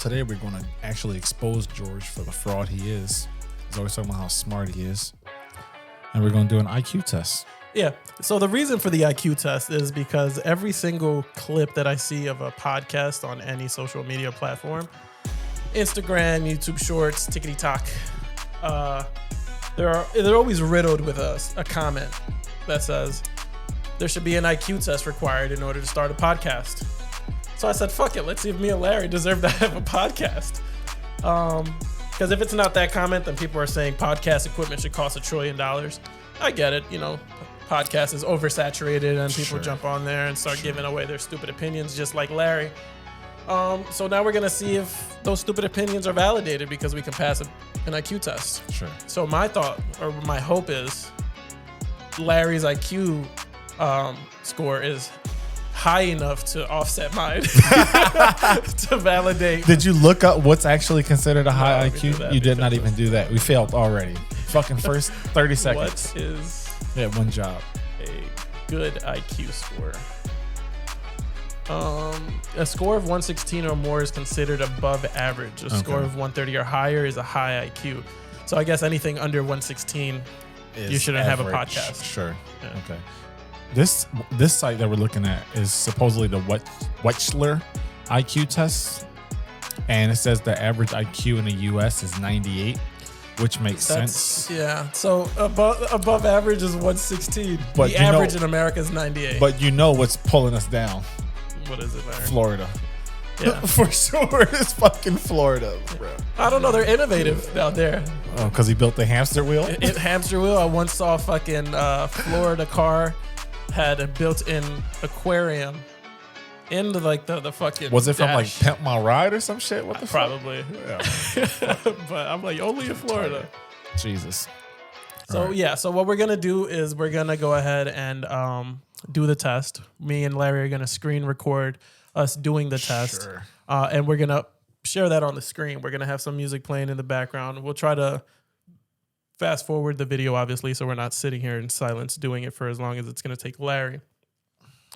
today we're going to actually expose George for the fraud he is. He's always talking about how smart he is. And we're going to do an IQ test. Yeah. So the reason for the IQ test is because every single clip that I see of a podcast on any social media platform, Instagram, YouTube Shorts, TikTok, they're always riddled with a comment that says there should be an IQ test required in order to start a podcast. So I said, fuck it, let's see if me and Larry deserve to have a podcast. Because if it's not that comment, then people are saying podcast equipment should cost $1 trillion. I get it, podcast is oversaturated and people jump on there and start giving away their stupid opinions just like Larry. So now we're going to see if those stupid opinions are validated because we can pass an IQ test. Sure. So my thought or my hope is Larry's IQ score is high enough to offset mine to validate. Did you look up what's actually considered a high IQ? You did not even do that. We failed already. Fucking first 30 seconds. What is one job. A good IQ score? A score of 116 or more is considered above average. A score of 130 or higher is a high IQ. So I guess anything under 116, you shouldn't have a podcast. Sure. Yeah. Okay. This site that we're looking at is supposedly the Wechsler IQ test, and it says the average IQ in the U.S. is 98, which makes sense. Yeah. So above average is 116. But the average in America is 98. But you know what's pulling us down? What is it, Larry? Florida. Yeah. For sure, it's fucking Florida, bro. I don't know. They're innovative out there. Oh, because he built the hamster wheel? Hamster wheel. I once saw a fucking Florida car had a built-in aquarium in the fucking Was it from dash. like Pimp My Ride or some shit? What the Probably. fuck? Yeah. But I'm like, only in Florida. Jesus. So right. yeah, so what we're gonna do is we're gonna go ahead and do the test. Me and Larry are gonna screen record us doing the test. Sure. And we're gonna share that on the screen. We're gonna have some music playing in the background. We'll try to fast forward the video, obviously, so we're not sitting here in silence doing it for as long as it's going to take Larry.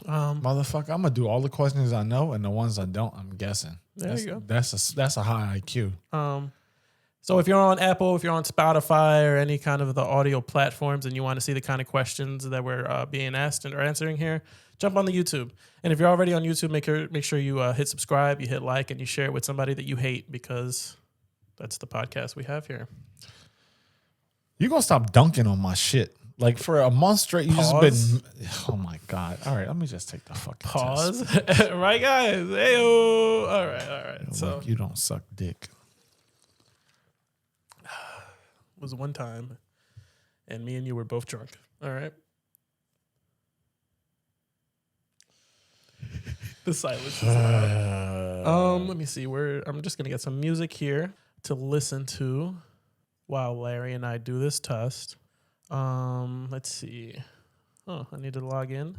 Motherfucker, I'm going to do all the questions I know, and the ones I don't, I'm guessing. There you go. That's a high IQ. So if you're on Apple, if you're on Spotify or any kind of the audio platforms and you want to see the kind of questions that we're being asked and are answering here, jump on the YouTube. And if you're already on YouTube, make sure you hit subscribe, you hit like, and you share it with somebody that you hate because that's the podcast we have here. You gonna stop dunking on my shit? Like for a month straight, you just been. Oh my god! All right, let me just take the fucking pause. test. Right, guys. Heyo. All right. So you don't suck dick. It was one time, and me and you were both drunk. All right. The silence is loud. Let me see. I'm just gonna get some music here to listen to while Larry and I do this test. Let's see. Oh, I need to log in.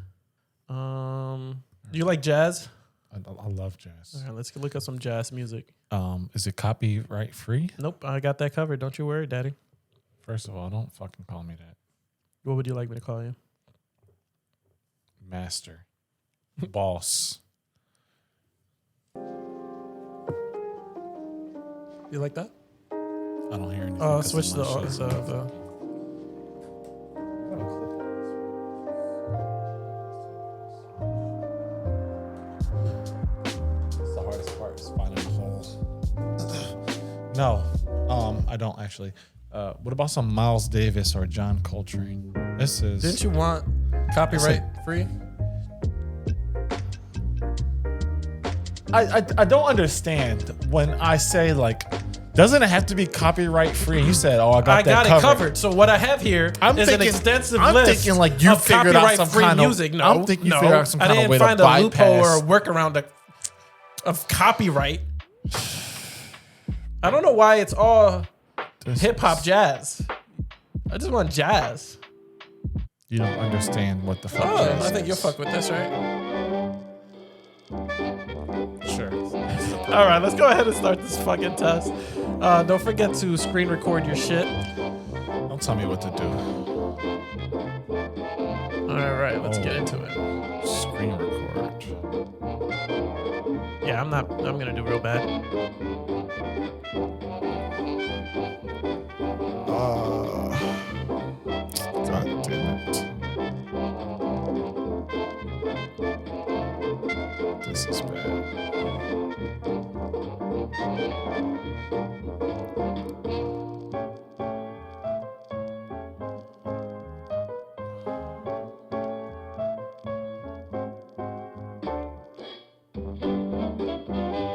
Do you like jazz? I love jazz. All right, let's look at some jazz music. Is it copyright free? Nope, I got that covered. Don't you worry, Daddy. First of all, don't fucking call me that. What would you like me to call you? Master. Boss. You like that? I don't hear anything. Switch the. It's the hardest part is finding a hole. No, I don't actually. What about some Miles Davis or John Coltrane? This is. Didn't you want copyright free? I don't understand when I say like. Doesn't it have to be copyright free? You said, "Oh, I got it covered." So what I have here is an extensive list. I'm thinking like you figured out some kind of music. No, I'm thinking you figured out some kind of way to bypass. I didn't find a loophole or a workaround of copyright. I don't know why it's all hip hop jazz. I just want jazz. You don't understand what the fuck jazz is. I think you'll fuck with this, right? Sure. All right, let's go ahead and start this fucking test. Don't forget to screen record your shit. Don't tell me what to do. All right, let's get into it. Screen record. Yeah, I'm gonna do real bad. This is bad.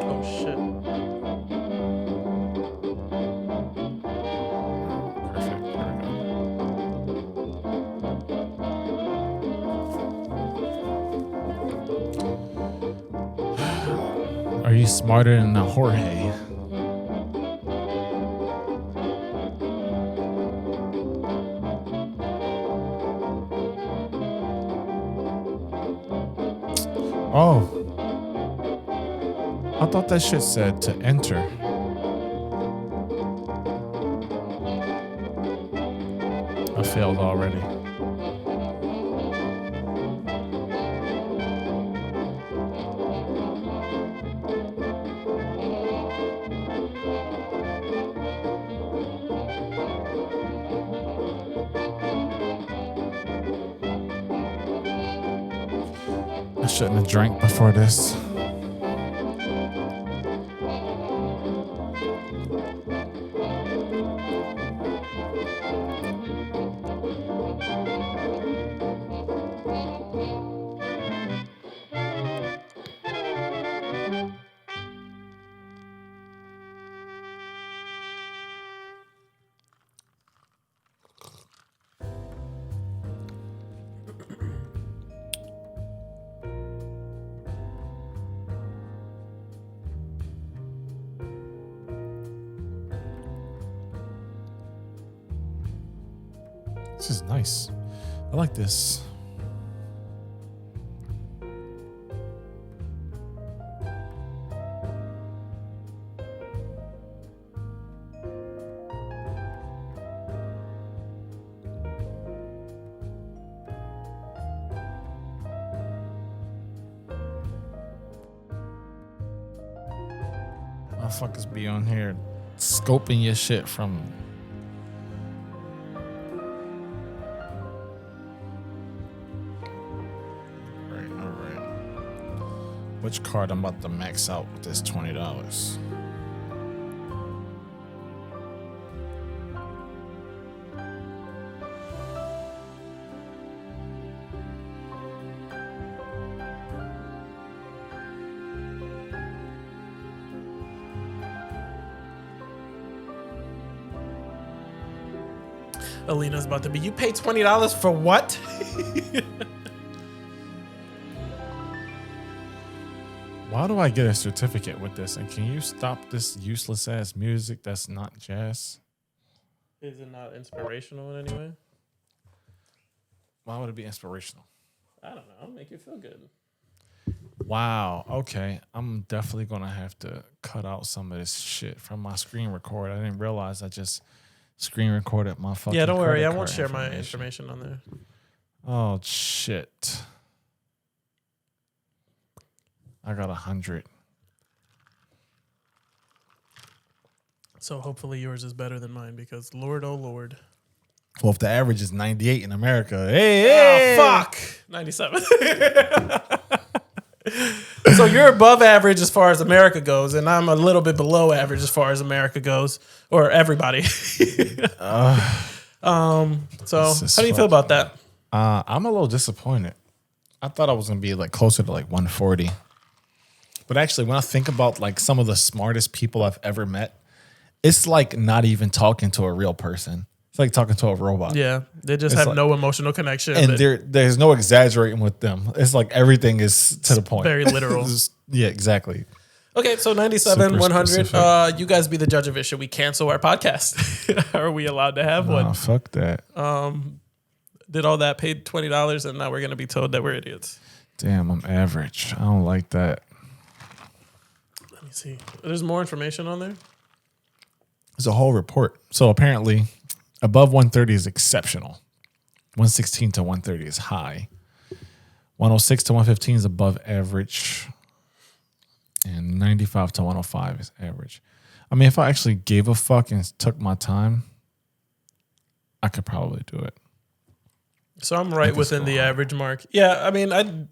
Oh shit. Perfect. There we go. Are you smarter than a Jorge? Oh. I thought that shit said to enter. I failed already. I shouldn't have drank before this. This is nice. I like this. Motherfuckers be on here scoping your shit from. Which card I'm about to max out with this $20? Alina's about to be. You pay $20 for what? Why do I get a certificate with this? And can you stop this useless ass music that's not jazz? Is it not inspirational in any way? Why would it be inspirational? I don't know. It'll make you feel good. Wow. Okay. I'm definitely going to have to cut out some of this shit from my screen record. I didn't realize I just screen recorded my fucking. Yeah, don't worry. I credit won't card share my information on there. Oh, shit. I got 100. So hopefully yours is better than mine because Lord, oh Lord. Well, if the average is 98 in America, hey. Oh, fuck. 97. So you're above average as far as America goes, and I'm a little bit below average as far as America goes, or everybody. So how do you feel about that? I'm a little disappointed. I thought I was gonna be like closer to like 140. But actually, when I think about like some of the smartest people I've ever met, it's like not even talking to a real person. It's like talking to a robot. Yeah, they just have no emotional connection. And there's no exaggerating with them. It's like everything is to the point. Very literal. Yeah, exactly. Okay, so 97, Super 100. specific. You guys be the judge of it. Should we cancel our podcast? Are we allowed to have one? Fuck that. Did all that, paid $20, and now we're going to be told that we're idiots. Damn, I'm average. I don't like that. Let me see. There's more information on there? There's a whole report. So apparently, above 130 is exceptional. 116 to 130 is high. 106 to 115 is above average. And 95 to 105 is average. I mean, if I actually gave a fuck and took my time, I could probably do it. So I'm right within the average mark. Yeah, I mean,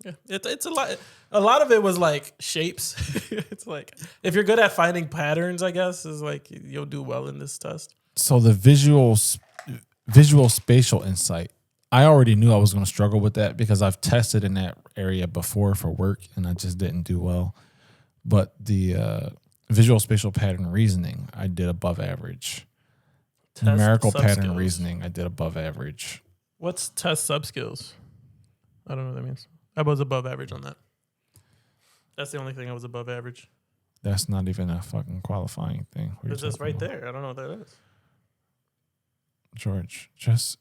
Yeah, it's a lot. A lot of it was like shapes. It's like if you're good at finding patterns, I guess is like you'll do well in this test. So the visual spatial insight. I already knew I was going to struggle with that because I've tested in that area before for work and I just didn't do well. But the visual spatial pattern reasoning, I did above average. Test Numerical sub pattern skills. reasoning, I did above average. What's test sub skills? I don't know what that means. I was above average on that. That's the only thing I was above average. That's not even a fucking qualifying thing. What are you It's just talking right about? there. I don't know what that is. George, just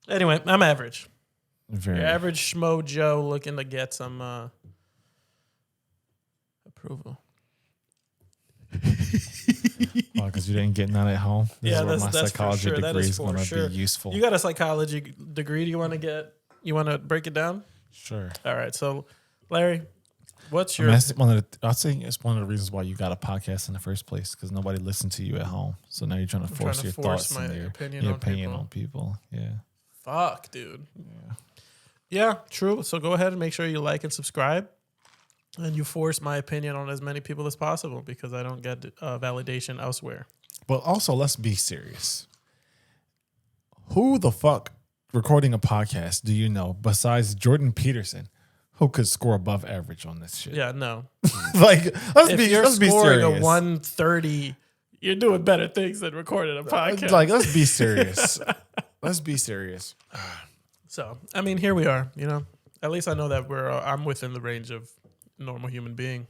Anyway, I'm average. very Your average schmo Joe looking to get some approval. because you didn't get none at home. This Yeah, is where my that's for psychology sure. That degree is is for going to sure. be useful. You got a psychology degree. Do you want to get? You want to break it down? Sure. All right. So, Larry, what's I your? mean, that's I'll say it's one of the reasons why you got a podcast in the first place because nobody listened to you at home. So now you're trying to force your thoughts my and your opinion on people. Yeah. Fuck, dude. Yeah, true. So go ahead and make sure you like and subscribe. And you force my opinion on as many people as possible because I don't get validation elsewhere. But also, let's be serious. Who the fuck recording a podcast do you know besides Jordan Peterson who could score above average on this shit? Yeah, no. Like, If you're let's be scoring serious. a 130, you're doing better things than recording a podcast. Like, let's be serious. Let's be serious. So, I mean, here we are. You know, at least I know that I'm within the range of normal human being.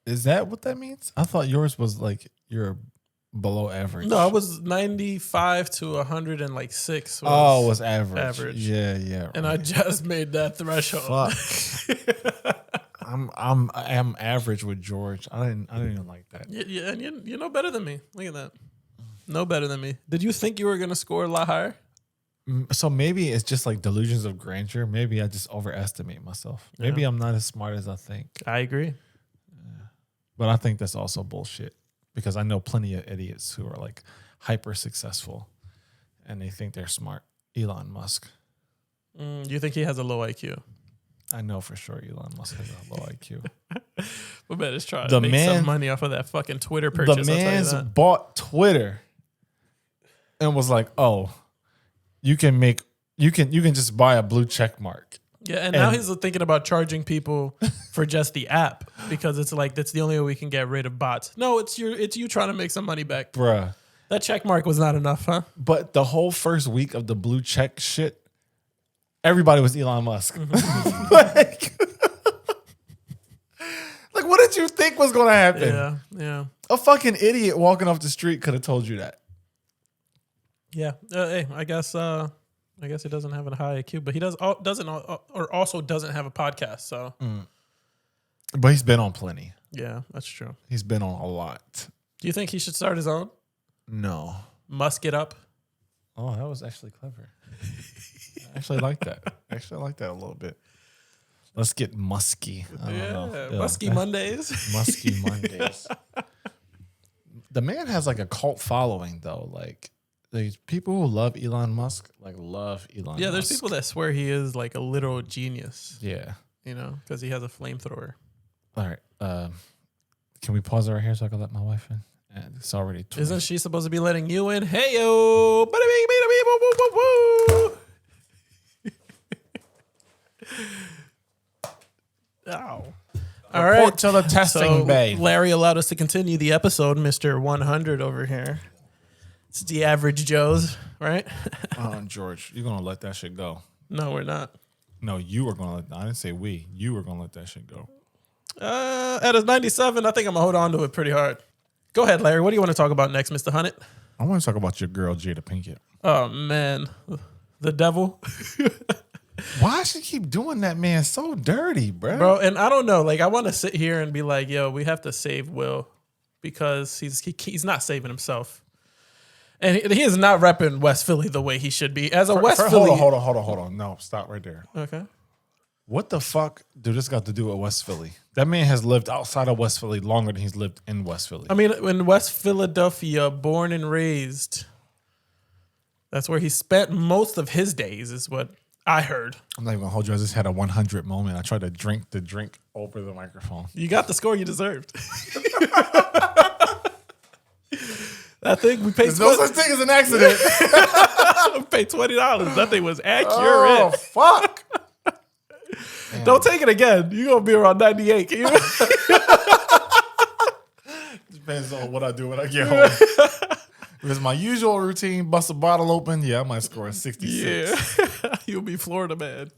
Is that what that means? I thought yours was like you're below average. No, I was 95 to 106. Oh, it was average. average. Yeah. And I just made that threshold. Fuck. I'm average with George. I didn't even like that. Yeah, and you know better than me. Look at that. No better than me. Did you think you were going to score a lot higher? So maybe it's just like delusions of grandeur. Maybe I just overestimate myself. Maybe Yeah. I'm not as smart as I think. I agree. But I think that's also bullshit because I know plenty of idiots who are like hyper successful and they think they're smart. Elon Musk. Do you think he has a low IQ? I know for sure Elon Musk has a low IQ. We better just try The to make man- some money off of that fucking Twitter purchase. The I'll tell you man's that. bought Twitter and was like, "Oh, you can just buy a blue check mark." Yeah, and now and- he's thinking about charging people for just the app because it's like that's the only way we can get rid of bots. No, it's you trying to make some money back. Bruh. That check mark was not enough, huh? But the whole first week of the blue check shit, everybody was Elon Musk. like, what did you think was going to happen? Yeah. A fucking idiot walking off the street could have told you that. Yeah. Hey, I guess he doesn't have a high IQ, but he also doesn't have a podcast. So But he's been on plenty. yeah, that's true. He's been on a lot. Do you think he should start his own? No. Musk it up. Oh, that was actually clever. I actually like that. I like that a little bit. Let's get musky. I don't know. Musky Mondays. Musky Mondays. The man has like a cult following though. Like these people who love Elon Musk, love Elon Musk. Yeah, there's people that swear he is like a literal genius. Yeah. You know, because he has a flamethrower. All right. Can we pause it right here so I can let my wife in? And it's already 20. Isn't she supposed to be letting you in? Hey yo, bada bing, bada bing, woo, woo, woo, woo. Ow. All right. Report to the testing bay. Larry allowed us to continue the episode, Mr. 100 over here. It's the average Joe's, right? George, you're gonna let that shit go. No, we're not. No, you were gonna let. I didn't say we. You were gonna let that shit go. At his 97, I think I'm gonna hold on to it pretty hard. Go ahead, Larry. What do you want to talk about next, Mr. Hunnit? I want to talk about your girl Jada Pinkett. Oh man, the devil. Why she keep doing that, man? So dirty, Bro, and I don't know. Like, I want to sit here and be like, yo, we have to save Will because he's not saving himself. And he is not repping West Philly the way he should be. As a West Philly. Hold on. No, stop right there. Okay. What the fuck do this got to do with West Philly? That man has lived outside of West Philly longer than he's lived in West Philly. I mean, in West Philadelphia, born and raised, that's where he spent most of his days, is what I heard. I'm not even gonna hold you. I just had a 100 moment. I tried to drink the drink over the microphone. You got the score you deserved. I think we paid. There's no such thing as an accident. We paid $20. That thing was accurate. Oh fuck! Don't take it again. You're gonna be around 98. Can you? Depends on what I do when I get home. If it's my usual routine, bust a bottle open, yeah, I might score a 66. Yeah, you'll be Florida man.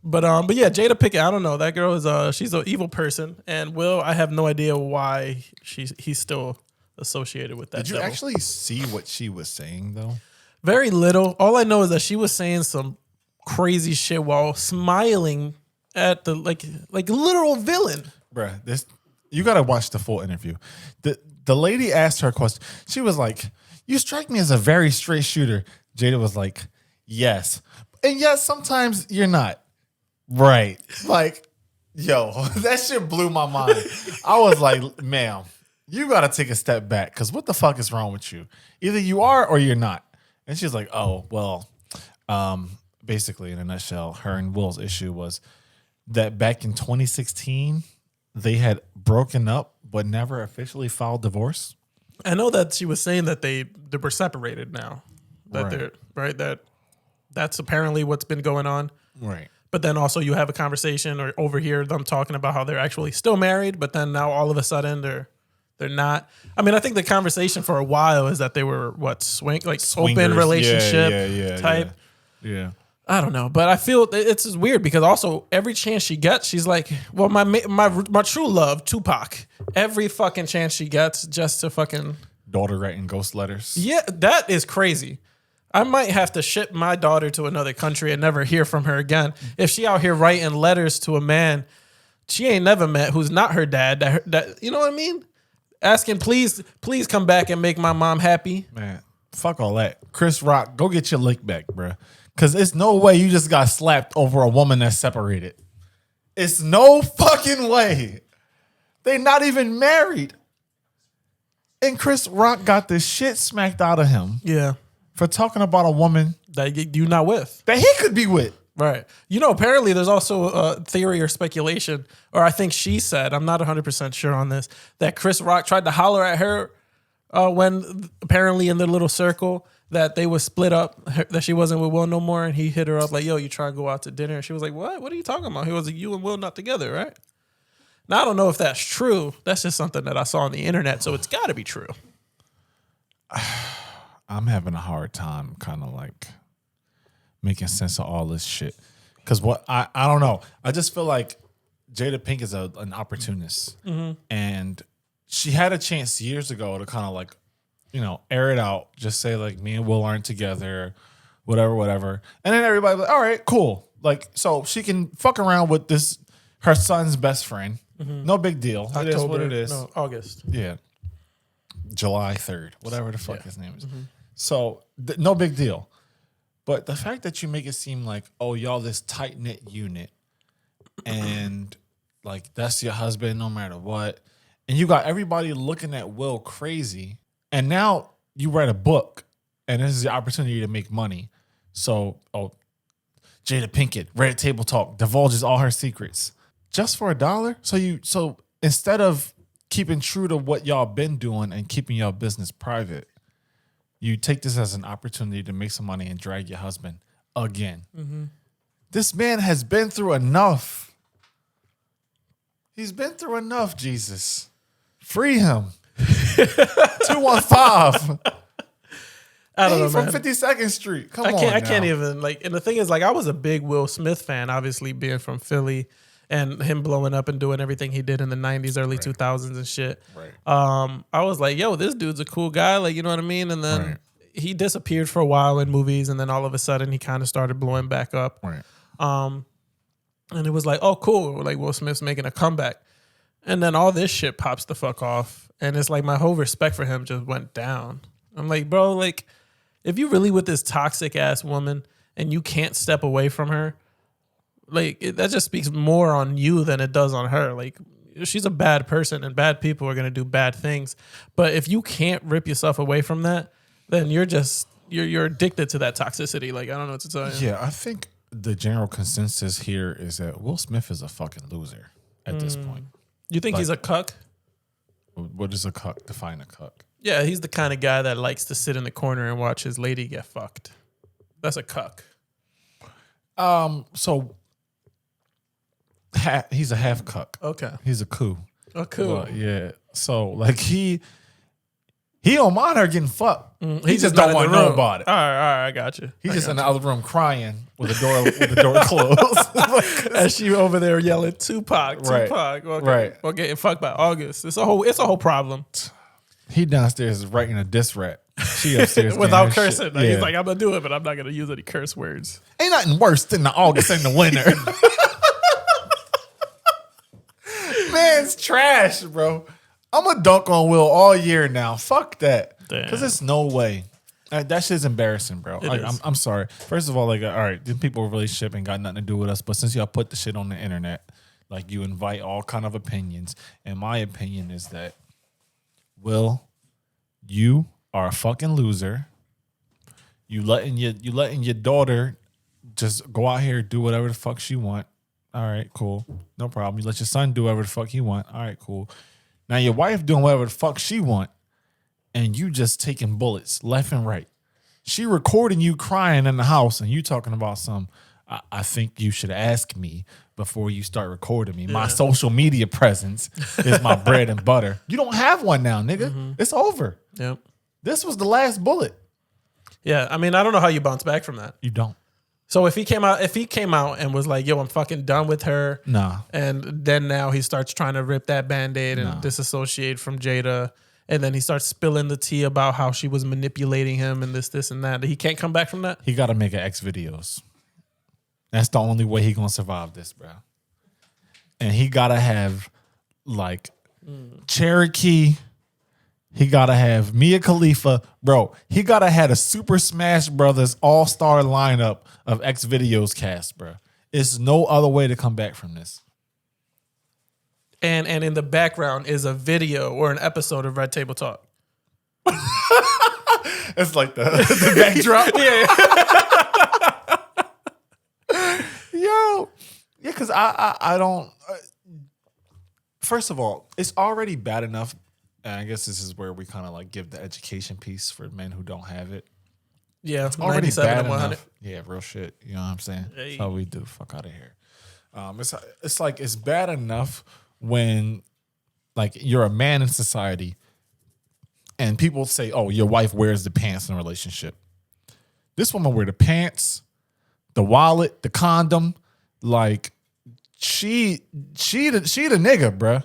But yeah, Jada Pinkett. I don't know. That girl is she's an evil person, and Will, I have no idea why he's still associated with that. Did you devil. actually see what she was saying though? Very little. All I know is that she was saying some crazy shit while smiling at the like literal villain. Bruh, you gotta watch the full interview. The lady asked her a question. She was like, "You strike me as a very straight shooter." Jada was like, "Yes, and yes, sometimes you're not." Right? Like, yo, that shit blew my mind. I was like, "Ma'am, you gotta take a step back because what the fuck is wrong with you? Either you are or you're not." And she's like, "Oh, well." Basically, in a nutshell, her and Will's issue was that back in 2016, they had broken up but never officially filed divorce. I know that she was saying that they were separated now. That they're right. That's apparently what's been going on. Right. But then also you have a conversation or overhear them talking about how they're actually still married, but then now all of a sudden they're not. I mean, I think the conversation for a while is that they were Swingers, open relationship type. Yeah. I don't know, but I feel it's just weird because also every chance she gets, she's like, well, my true love, Tupac, every fucking chance she gets just to fucking... Daughter writing ghost letters. Yeah, that is crazy. I might have to ship my daughter to another country and never hear from her again. If she out here writing letters to a man she ain't never met who's not her dad, that you know what I mean? Asking, please come back and make my mom happy. Man, fuck all that. Chris Rock, go get your lick back, bruh. Because it's no way you just got slapped over a woman that's separated. It's no fucking way. They're not even married. And Chris Rock got the shit smacked out of him. Yeah. For talking about a woman that you're not with. That he could be with. Right. You know, apparently there's also a theory or speculation, or I think she said, I'm not 100% sure on this, that Chris Rock tried to holler at her when apparently in their little circle that they were split up, that she wasn't with Will no more, and he hit her up like, yo, you try to go out to dinner? And she was like, what? What are you talking about? He was like, you and Will not together, right? Now, I don't know if that's true. That's just something that I saw on the internet, so it's got to be true. I'm having a hard time kind of like making sense of all this shit. Because what I don't know. I just feel like Jada Pinkett is an opportunist. Mm-hmm. And she had a chance years ago to kind of like, you know, air it out. Just say like, me and Will aren't together, whatever. And then everybody's like, all right, cool. Like, so she can fuck around with this, her son's best friend. Mm-hmm. No big deal. October, it is what it is. No, August. Yeah. July 3rd, whatever the fuck his name is. Mm-hmm. So no big deal. But the fact that you make it seem like, oh, y'all this tight-knit unit and like that's your husband no matter what. And you got everybody looking at Will crazy. And now you write a book and this is the opportunity to make money. So, Jada Pinkett, Red Table Talk, divulges all her secrets. Just for $1? So instead of keeping true to what y'all been doing and keeping your business private, you take this as an opportunity to make some money and drag your husband again. Mm-hmm. This man has been through enough. He's been through enough, Jesus. Free him. 215. I don't know, from man. 52nd Street. Come on, I can't even like. And the thing is, like, I was a big Will Smith fan, obviously being from Philly, and him blowing up and doing everything he did in the 90s, early 2000s and shit. Right. I was like, yo, this dude's a cool guy, like, you know what I mean? And then he disappeared for a while in movies, and then all of a sudden he kind of started blowing back up. Right. And it was like, oh, cool, like Will Smith's making a comeback. And then all this shit pops the fuck off, and it's like my whole respect for him just went down. I'm like, bro, like, if you really with this toxic ass woman and you can't step away from her, like, that just speaks more on you than it does on her. Like, she's a bad person and bad people are going to do bad things. But if you can't rip yourself away from that, then you're just you're addicted to that toxicity. Like, I don't know what to tell you. Yeah, I think the general consensus here is that Will Smith is a fucking loser at this point. You think he's a cuck? What is a cuck? Define a cuck. Yeah, he's the kind of guy that likes to sit in the corner and watch his lady get fucked. That's a cuck. So he's a half cuck. Okay. He's a coup. Oh, cool. Well, yeah. So like he don't mind her getting fucked. He just not don't in want to the know room. about it. All right, I got you. He's just in the other room crying with the door closed. As she over there yelling, Tupac. Right. Okay. Right. Well, getting fucked by August. It's a whole problem. He downstairs writing a diss rap. She upstairs Without getting her cursing. shit. Like, Yeah. he's like, I'm gonna do it, but I'm not gonna use any curse words. Ain't nothing worse than the August and the winter. Man's trash, bro. I'm a dunk on Will all year now. Fuck that. Because there's no way. That shit's embarrassing, bro. I'm sorry. First of all, like, all right, these people relationship ain't got nothing to do with us. But since y'all put the shit on the internet, like, you invite all kind of opinions. And my opinion is that, Will, you are a fucking loser. You letting your daughter just go out here and do whatever the fuck she want. All right, cool. No problem. You let your son do whatever the fuck he want. All right, cool. Now your wife doing whatever the fuck she want, and you just taking bullets left and right. She recording you crying in the house, and you talking about some. I think you should ask me before you start recording me. Yeah. My social media presence is my bread and butter. You don't have one now, nigga. Mm-hmm. It's over. Yep. This was the last bullet. Yeah, I mean, I don't know how you bounce back from that. You don't. So if he came out and was like, yo, I'm fucking done with her. Nah. And then now he starts trying to rip that Band-Aid and disassociate from Jada. And then he starts spilling the tea about how she was manipulating him and this, and that. He can't come back from that? He got to make an X videos. That's the only way he going to survive this, bro. And he got to have, like, Cherokee. He got to have Mia Khalifa. Bro, he got to have a Super Smash Brothers all-star lineup of X videos cast, bro. It's no other way to come back from this. And in the background is a video or an episode of Red Table Talk. It's like the backdrop. Yeah. Yo. Yeah, because I don't. First of all, it's already bad enough. And I guess this is where we kind of like give the education piece for men who don't have it. Yeah, it's already bad enough. Yeah, real shit. You know what I'm saying? Hey. That's how we do. Fuck out of here. It's like it's bad enough when like you're a man in society and people say, "Oh, your wife wears the pants in a relationship." This woman wear the pants, the wallet, the condom. Like she the nigga, bruh.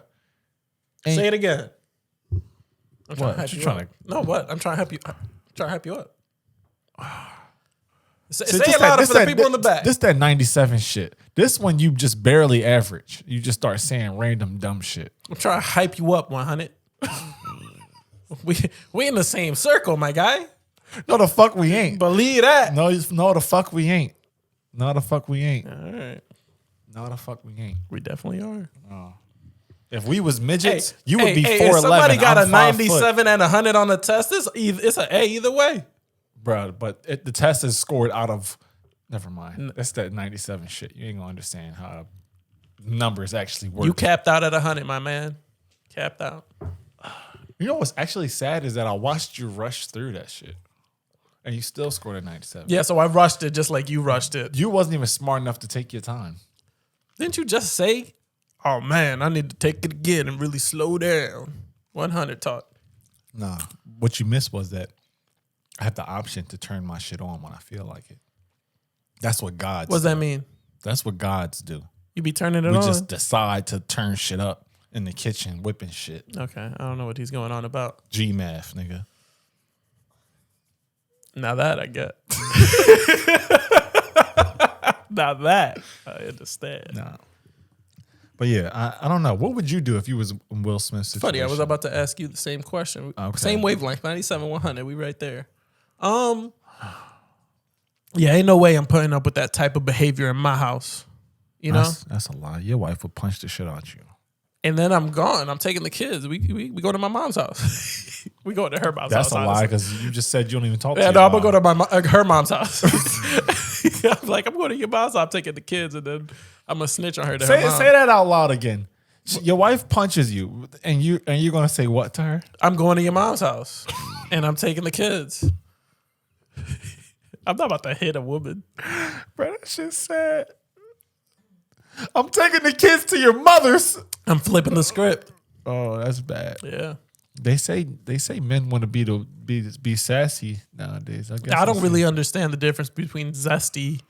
Say it again. I'm what? Trying to hype you up. No, what? I'm trying to help you. Trying to hype you up. Say it louder for the people in the back. This that 97 shit. This one you just barely average. You just start saying random dumb shit. I'm trying to hype you up, 100. we in the same circle, my guy. No, the fuck we ain't. Believe that. No, the fuck we ain't. No, the fuck we ain't. All right. No, the fuck we ain't. We definitely are. Oh. If we was midgets, you would be 4'11". If somebody got I'm a 97 and 100 on the test, it's an A either way. Bro, but the test is scored out of, never mind. That's that 97 shit. You ain't gonna understand how numbers actually work. You capped out at 100, my man. Capped out. You know what's actually sad is that I watched you rush through that shit. And you still scored a 97. Yeah, so I rushed it just like you rushed it. You wasn't even smart enough to take your time. Didn't you just say, oh man, I need to take it again and really slow down? 100 talk. Nah. What you missed was that I have the option to turn my shit on when I feel like it. That's what gods do. What does that mean? That's what gods do. You be turning it on? We just decide to turn shit up in the kitchen, whipping shit. Okay, I don't know what he's going on about. G-math, nigga. Now that I get. Now that I understand. Nah. But yeah, I don't know. What would you do if you was in Will Smith's situation? Funny, I was about to ask you the same question. Okay. Same wavelength, 97, 100. We right there. Yeah, ain't no way I'm putting up with that type of behavior in my house. You know? That's a lie. Your wife would punch the shit out you. And then I'm gone. I'm taking the kids. We go to my mom's house. We go to her mom's That's house. a lie because you just said you don't even talk to Yeah, your no, I'm mom. gonna go to her mom's house. I'm like, I'm going to your mom's house. I'm taking the kids, and then I'm gonna snitch on her. To her mom. Say that out loud again. Your wife punches you, and you're gonna say what to her? I'm going to your mom's house, and I'm taking the kids. I'm not about to hit a woman. Bro, that shit sad. I'm taking the kids to your mother's. I'm flipping the script. Oh, that's bad. Yeah. They say men want to be sassy nowadays. I guess I don't really understand the difference between zesty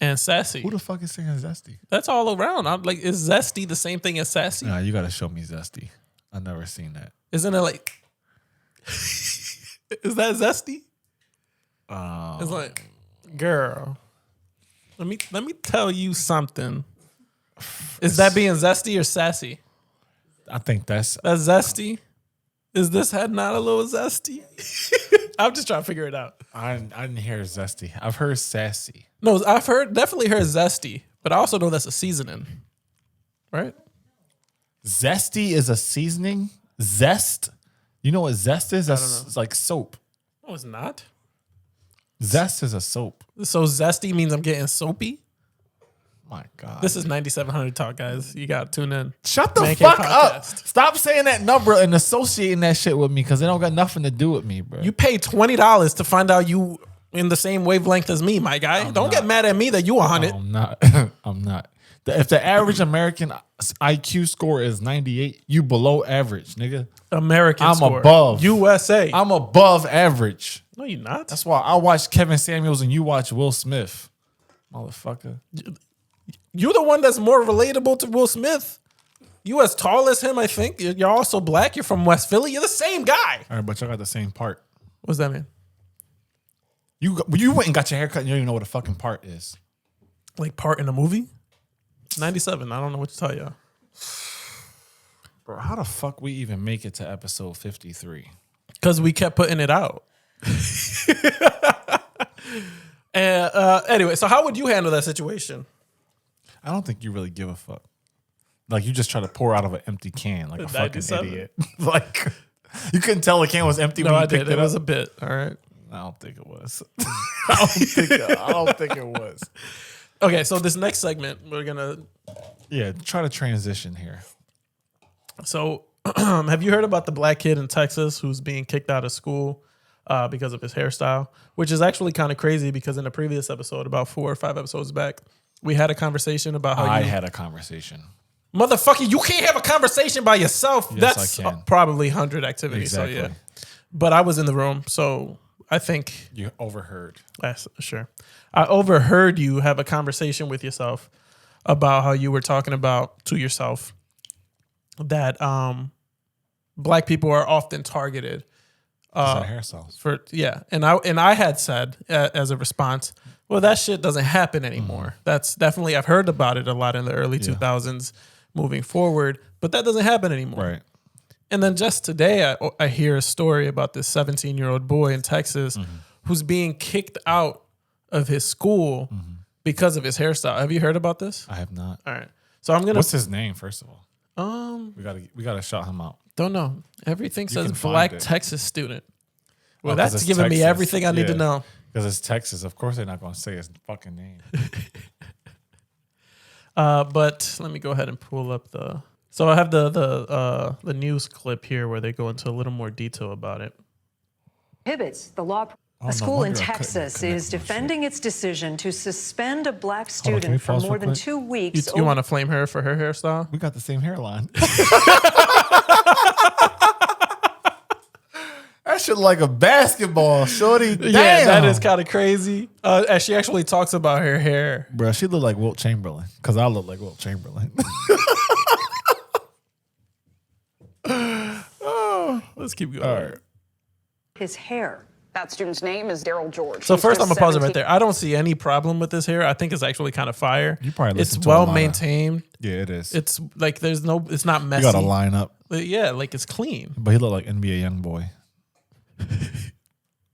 and sassy. Who the fuck is saying zesty? That's all around. I'm like, is zesty the same thing as sassy? Nah, you gotta show me zesty. I've never seen that. Isn't it like? Is that zesty? It's like, girl, let me tell you something. Is that being zesty or sassy? I think that's zesty. Is this head not a little zesty? I'm just trying to figure it out. I didn't hear zesty. I've heard sassy. No, I've definitely heard zesty, but I also know that's a seasoning, right? Zesty is a seasoning. Zest. You know what zest is? It's like soap. No, it's not. Zest is a soap. So zesty means I'm getting soapy. My God. This is 9700 Talk, guys. You got to tune in. Shut the Man Cave fuck up. Podcast. Stop saying that number and associating that shit with me because it don't got nothing to do with me, bro. You paid $20 to find out you in the same wavelength as me, my guy. Don't get mad at me that you 100. I'm not. I'm not. If the average American IQ score is 98, you below average, nigga. American I'm score. above. USA. I'm above average. No, you're not. That's why I watch Kevin Samuels and you watch Will Smith. Motherfucker. You're the one that's more relatable to Will Smith. You as tall as him, I think. You're also black. You're from West Philly. You're the same guy. All right, but y'all got the same part. What's that mean? You went and got your hair cut and you don't even know what a fucking part is. Like part in a movie? 97. I don't know what to tell y'all. Bro, how the fuck we even make it to episode 53? Because we kept putting it out. And anyway, so how would you handle that situation? I don't think you really give a fuck. Like you just try to pour out of an empty can like a fucking 97. idiot. Like you couldn't tell the can was empty No, when you I did. picked It it was up. a bit. All right. I don't think it was. I don't think it was. Okay, so this next segment, we're going to... Yeah, try to transition here. So have you heard about the black kid in Texas who's being kicked out of school because of his hairstyle? Which is actually kind of crazy because in a previous episode, about 4 or 5 episodes back, we had a conversation about how I had a conversation. Motherfucker, you can't have a conversation by yourself. Yes, That's I can. probably 100 activities. Exactly. So yeah. But I was in the room, so I think You overheard. that's sure. I overheard you have a conversation with yourself about how you were talking about to yourself that black people are often targeted hairstyles. and I had said as a response, well, that shit doesn't happen anymore. That's definitely, I've heard about it a lot in the early 2000s moving forward, but that doesn't happen anymore. Right. And then just today, I hear a story about this 17-year-old boy in Texas who's being kicked out of his school because of his hairstyle. Have you heard about this? I have not. All right. So I'm gonna. What's his name, first of all? We gotta shout him out. Don't know. Everything says can find black it. Texas student. Well, 'cause that's it's giving me Texas. everything I need to Yeah. know. Because it's Texas. Of course they're not gonna say his fucking name. But let me go ahead and pull up the. So I have the news clip here where they go into a little more detail about it. Prohibits the law. no A school in wonder I couldn't Texas connect is my defending its decision to suspend a black Hold on, can we student for pause more real than quick? 2 weeks. You want to flame her for her hairstyle? We got the same hairline. That shit like a basketball, shorty. Damn. Yeah, that is kind of crazy. As she actually talks about her hair. Bro, she look like Wilt Chamberlain. Because I look like Wilt Chamberlain. Let's keep going. All right. His hair. That student's name is Daryl George. So He's first, I'm just gonna pause it right 17. there. I don't see any problem with this hair. I think it's actually kind of fire. You probably it's listen to a well lot of- maintained. Yeah, it is. It's like it's not You messy. got to line up. Yeah, like it's clean. But he look like NBA young boy.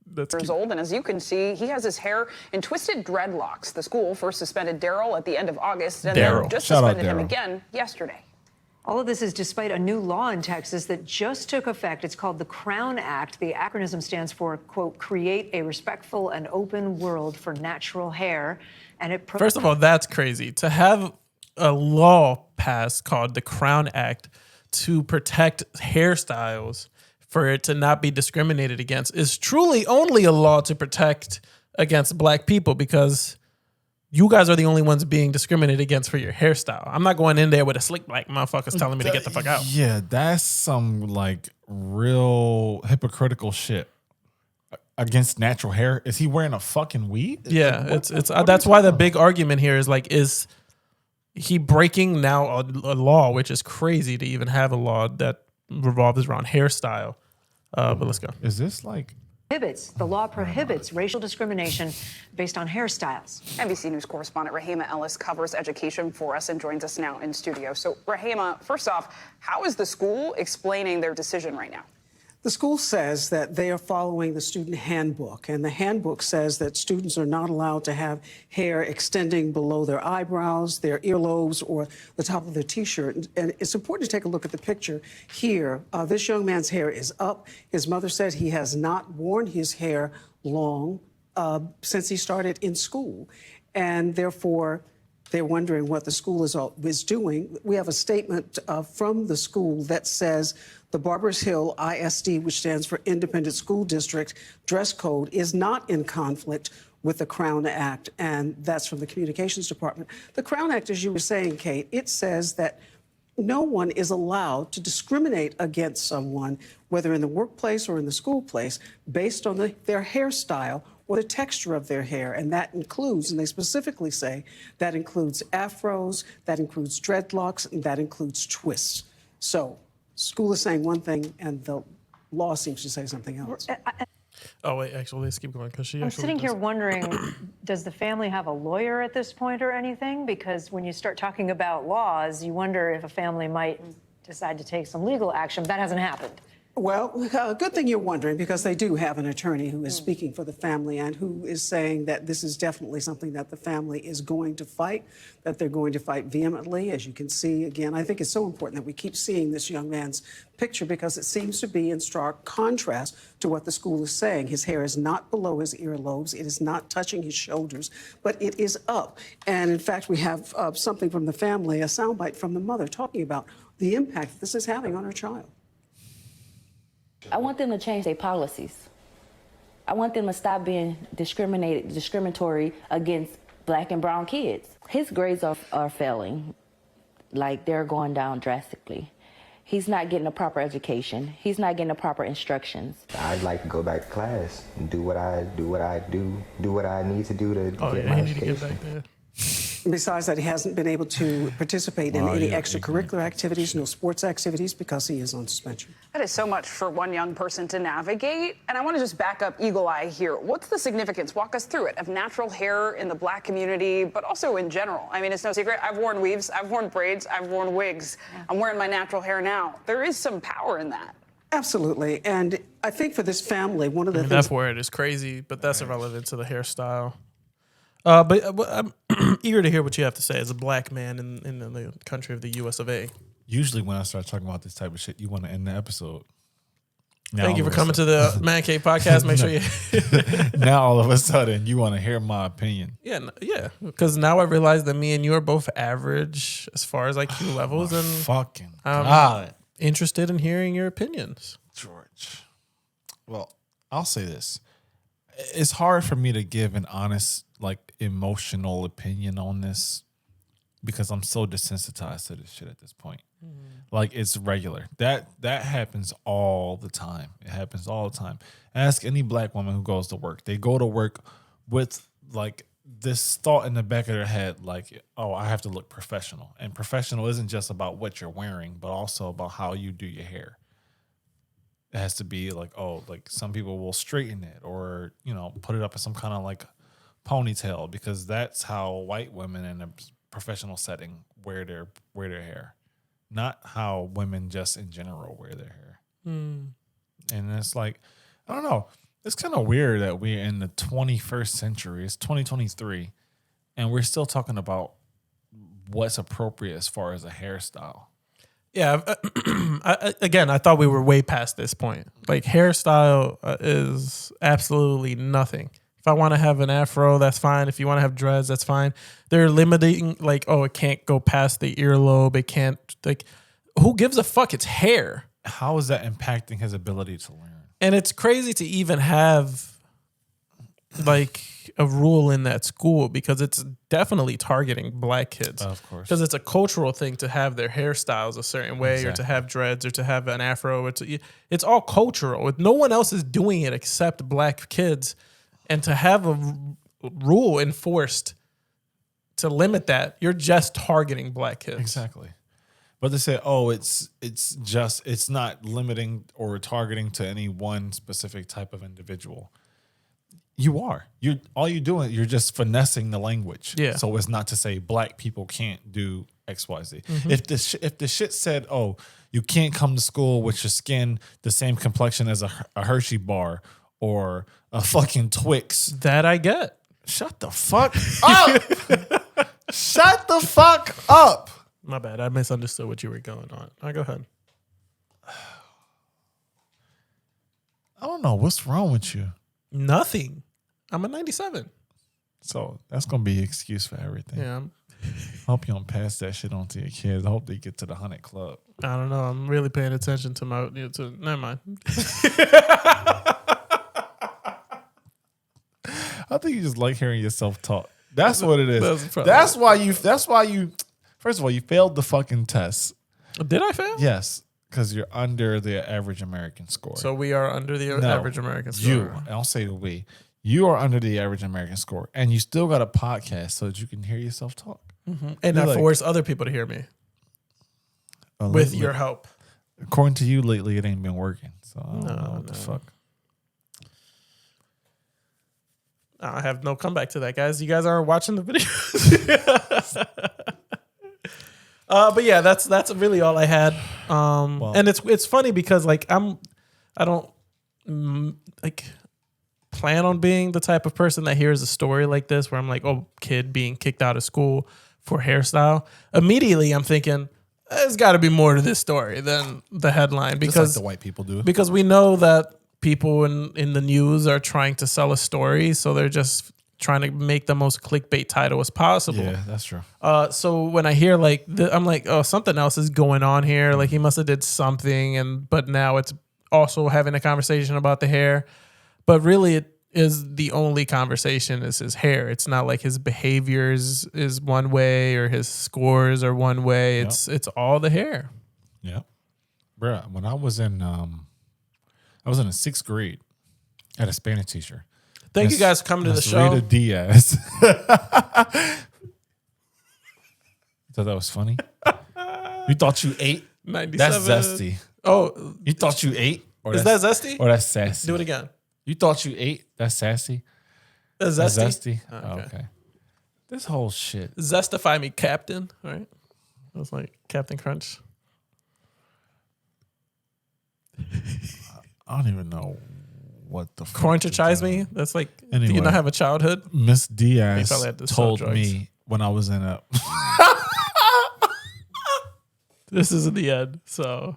That's Years old, and as you can see, he has his hair in twisted dreadlocks. The school first suspended Daryl at the end of August, and Daryl. then just Shout out suspended him Daryl. again yesterday. All of this is despite a new law in Texas that just took effect. It's called the Crown Act. The acronym stands for, quote, create a respectful and open world for natural hair. And it First of all, that's crazy. To have a law passed called the Crown Act to protect hairstyles for it to not be discriminated against is truly only a law to protect against black people, because you guys are the only ones being discriminated against for your hairstyle. I'm not going in there with a slick black motherfuckers telling me to get the fuck out. Yeah, that's some like real hypocritical shit against natural hair. Is he wearing a fucking weave? Yeah, it's that's why the big argument here is like, is he breaking now a law, which is crazy to even have a law that revolves around hairstyle. But let's go. Is this like... The law prohibits racial discrimination based on hairstyles. NBC News correspondent Rahima Ellis covers education for us and joins us now in studio. So, Rahima, first off, how is the school explaining their decision right now? The school says that they are following the student handbook, and the handbook says that students are not allowed to have hair extending below their eyebrows, their earlobes, or the top of their T-shirt. And it's important to take a look at the picture here. This young man's hair is up. His mother said he has not worn his hair long since he started in school, and therefore they're wondering what the school is doing. We have a statement from the school that says the Barbers Hill ISD, which stands for Independent School District, dress code is not in conflict with the Crown Act, and that's from the Communications Department. The Crown Act, as you were saying, Kate, it says that no one is allowed to discriminate against someone, whether in the workplace or in the school place, based on their hairstyle or the texture of their hair. And that includes, and they specifically say, that includes afros, that includes dreadlocks, and that includes twists. So school is saying one thing, and the law seems to say something else. Oh, wait, actually, let's keep going, because I'm sitting here wondering, does the family have a lawyer at this point or anything? Because when you start talking about laws, you wonder if a family might decide to take some legal action. That hasn't happened. Well, good thing you're wondering, because they do have an attorney who is speaking for the family and who is saying that this is definitely something that the family is going to fight, that they're going to fight vehemently. As you can see, again, I think it's so important that we keep seeing this young man's picture, because it seems to be in stark contrast to what the school is saying. His hair is not below his earlobes. It is not touching his shoulders, but it is up. And in fact, we have something from the family, a soundbite from the mother, talking about the impact this is having on her child. I want them to change their policies. I want them to stop being discriminatory against black and brown kids. His grades are failing, like they're going down drastically. He's not getting a proper education. He's not getting the proper instructions. I'd like to go back to class and do what I need to do to get my need to education. get back there. Besides that, he hasn't been able to participate in any extracurricular activities, no sports activities, because he is on suspension. That is so much for one young person to navigate. And I want to just back up Eagle Eye here. What's the significance, walk us through it, of natural hair in the black community, but also in general? I mean, it's no secret. I've worn weaves, I've worn braids, I've worn wigs. Yeah. I'm wearing my natural hair now. There is some power in that. Absolutely. And I think for this family, one of the things... That word is crazy, but that's irrelevant to the hairstyle. But I'm eager to hear what you have to say as a black man in the country of the US of A. Usually when I start talking about this type of shit, you want to end the episode. Now Thank you for coming to the Man Cave podcast. Make sure you... Now all of a sudden you want to hear my opinion. Yeah. Because now I realize that me and you are both average as far as IQ levels. And fucking I'm interested in hearing your opinions. George. Well, I'll say this. It's hard for me to give an honest, like, emotional opinion on this because I'm so desensitized to this shit at this point. Like, it's regular. That happens all the time. It happens all the time. Ask any black woman who goes to work. They go to work with, like, this thought in the back of their head, like, oh, I have to look professional. And professional isn't just about what you're wearing, but also about how you do your hair. It has to be like, oh, like some people will straighten it or, you know, put it up in some kind of like ponytail, because that's how white women in a professional setting wear their hair, not how women just in general wear their hair. And it's like, I don't know. It's kind of weird that we're in the 21st century. It's 2023, and we're still talking about what's appropriate as far as a hairstyle. Yeah. Again, I thought we were way past this point. Like hairstyle is absolutely nothing. If I want to have an afro, that's fine. If you want to have dreads, that's fine. They're limiting, like, oh, it can't go past the earlobe. It can't, like, who gives a fuck? It's hair. How is that impacting his ability to learn? And it's crazy to even have, like, a rule in that school because it's definitely targeting black kids. Of course. Because it's a cultural thing to have their hairstyles a certain way or to have dreads or to have an afro. It's all cultural. No one else is doing it except black kids. And to have a rule enforced to limit that, you're just targeting black kids. Exactly. But they say, oh, it's not limiting or targeting to any one specific type of individual. You're just finessing the language. Yeah. So it's not to say black people can't do XYZ. Mm-hmm. If the shit said, oh, you can't come to school with your skin the same complexion as a Hershey bar or a fucking Twix. That I get. Shut the fuck up. Shut the fuck up. My bad. I misunderstood what you were going on. All right, go ahead. I don't know. What's wrong with you? Nothing. I'm a 97. So that's going to be an excuse for everything. Yeah. I hope you don't pass that shit on to your kids. I hope they get to the 100 club. I don't know. I'm really paying attention to never mind. I think you just like hearing yourself talk. That's what it is. That's why you, first of all, you failed the fucking test. Did I fail? Yes, because you're under the average American score. So we are under the average American score. You, I don't say we. You are under the average American score. And you still got a podcast so that you can hear yourself talk. Mm-hmm. And I force other people to hear me. With your help. According to you, lately it ain't been working. So I don't know what the fuck. I have no comeback to that, guys. You guys aren't watching the videos. But yeah, that's really all I had. And it's funny because like I don't like plan on being the type of person that hears a story like this where I'm like, oh, kid being kicked out of school for hairstyle. Immediately I'm thinking there's got to be more to this story than the headline because just like the white people do. Because we know that people in the news are trying to sell a story, so they're just trying to make the most clickbait title as possible. Yeah, that's true. So when I hear like, I'm like, oh, something else is going on here. Like he must have did something, but now it's also having a conversation about the hair. But really, it is the only conversation is his hair. It's not like his behaviors is one way or his scores are one way. Yep. It's all the hair. Yeah, bruh. When I was in the 6th grade, I had a Spanish teacher. Thank you guys for coming to the show. Rita Diaz. Thought that was funny? You thought you ate? 97. That's zesty. Oh, You thought you ate? Or is that zesty? Or that's sassy? Do it again. You thought you ate? That's sassy? That's That's zesty. zesty? Oh, okay. This whole shit. Zestify me, Captain. All right. That was like Captain Crunch. I don't even know what the fuck. Crunchize me? That's like, do Anyway. you not have a childhood? Miss Diaz probably had to sell told drugs. me when I was in a... This isn't the end, so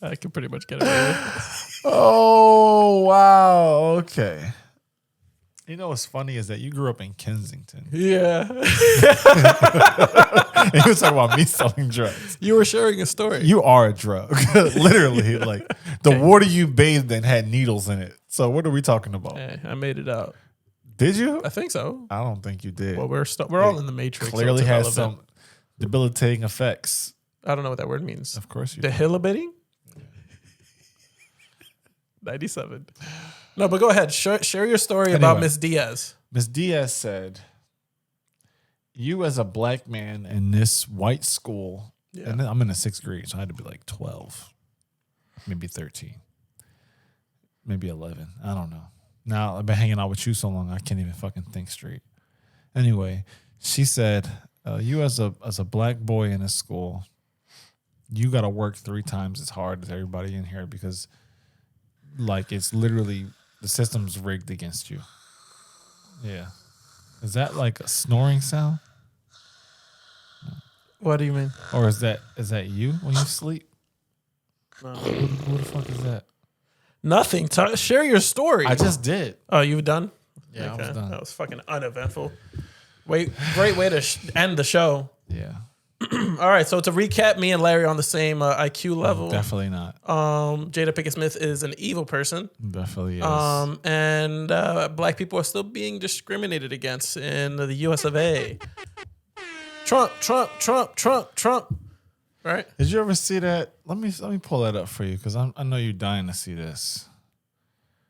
I can pretty much get away with it. Oh, wow. Okay. You know what's funny is that you grew up in Kensington. Yeah. And you were talking about me selling drugs. You were sharing a story. You are a drug. Literally. Like the water you bathed in had needles in it. So what are we talking about? Hey, I made it out. Did you? I think so. I don't think you did. Well, we're all in the Matrix. Clearly so has it's some debilitating effects. I don't know what that word means. Of course you do. Debilitating? 97. No, but go ahead. Share your story about Miss Diaz. Miss Diaz said, you as a black man in this white school, and I'm in the 6th grade, so I had to be like 12, maybe 13, maybe 11. I don't know. Now, I've been hanging out with you so long, I can't even fucking think straight. Anyway, she said, you as a black boy in this school, you got to work 3 times as hard as everybody in here because, like, it's literally, the system's rigged against you. Yeah. Is that like a snoring sound? What do you mean? Or is that you when you sleep? No. Who the fuck is that? Nothing. Share your story. I just did. Oh, you were done? Yeah, I was done. That was fucking uneventful. Great way to end the show. Yeah. All right, so to recap, me and Larry on the same IQ level. Definitely not. Jada Pinkett Smith is an evil person. Definitely is. And black people are still being discriminated against in the U.S. of A. Trump. Right? Did you ever see that? Let me pull that up for you because I know you're dying to see this.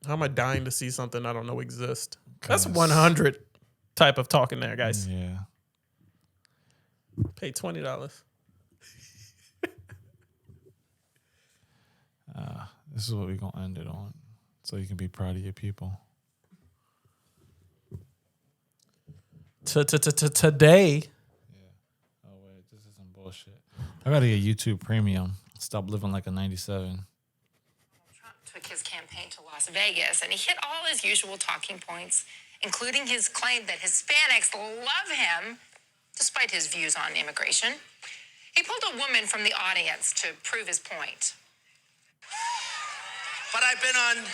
How am I dying to see something I don't know exists? That's 100 type of talking there, guys. Yeah. Pay $20. This is what we're gonna end it on, so you can be proud of your people. Today. Oh wait, this is some bullshit. I gotta get YouTube Premium. Stop living like a 97. Trump took his campaign to Las Vegas, and he hit all his usual talking points, including his claim that Hispanics love him, despite his views on immigration. He pulled a woman from the audience to prove his point. But I've been on.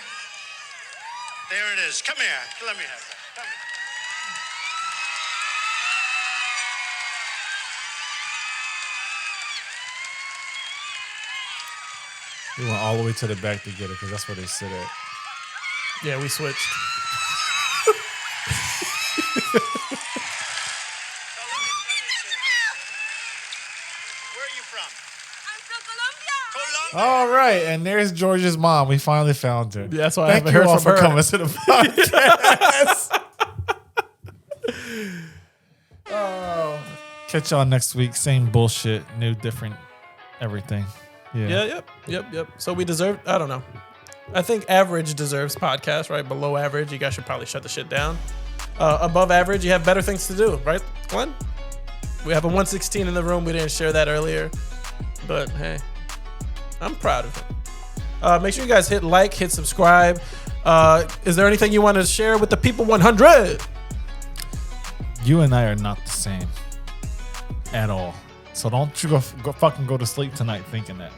There it is. Come here. Let me have that. Come here. We went all the way to the back to get it because that's where they sit at. Yeah, we switched. All right, and there's George's mom. We finally found her. That's why I Thank haven't you heard all from for her. coming to the podcast. Catch y'all next week. Same bullshit, new, different, everything. Yeah. Yep. So we deserve, I don't know. I think average deserves podcast, right? Below average, you guys should probably shut the shit down. Above average, you have better things to do, right, Glenn? We have a 116 in the room. We didn't share that earlier. But hey, I'm proud of him. Make sure you guys hit like, hit subscribe. Is there anything you want to share with the people 100? You and I are not the same at all. So don't you go fucking go to sleep tonight thinking that.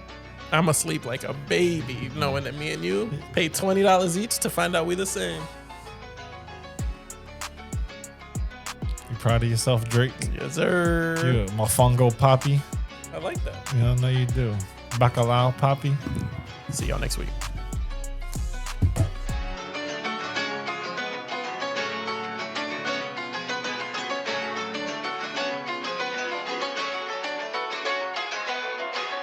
I'm asleep like a baby, knowing that me and you paid $20 each to find out we the same. You proud of yourself, Drake? Yes, sir. You a mofongo poppy? I like that. You know you do. Bacalao poppy? See y'all next week.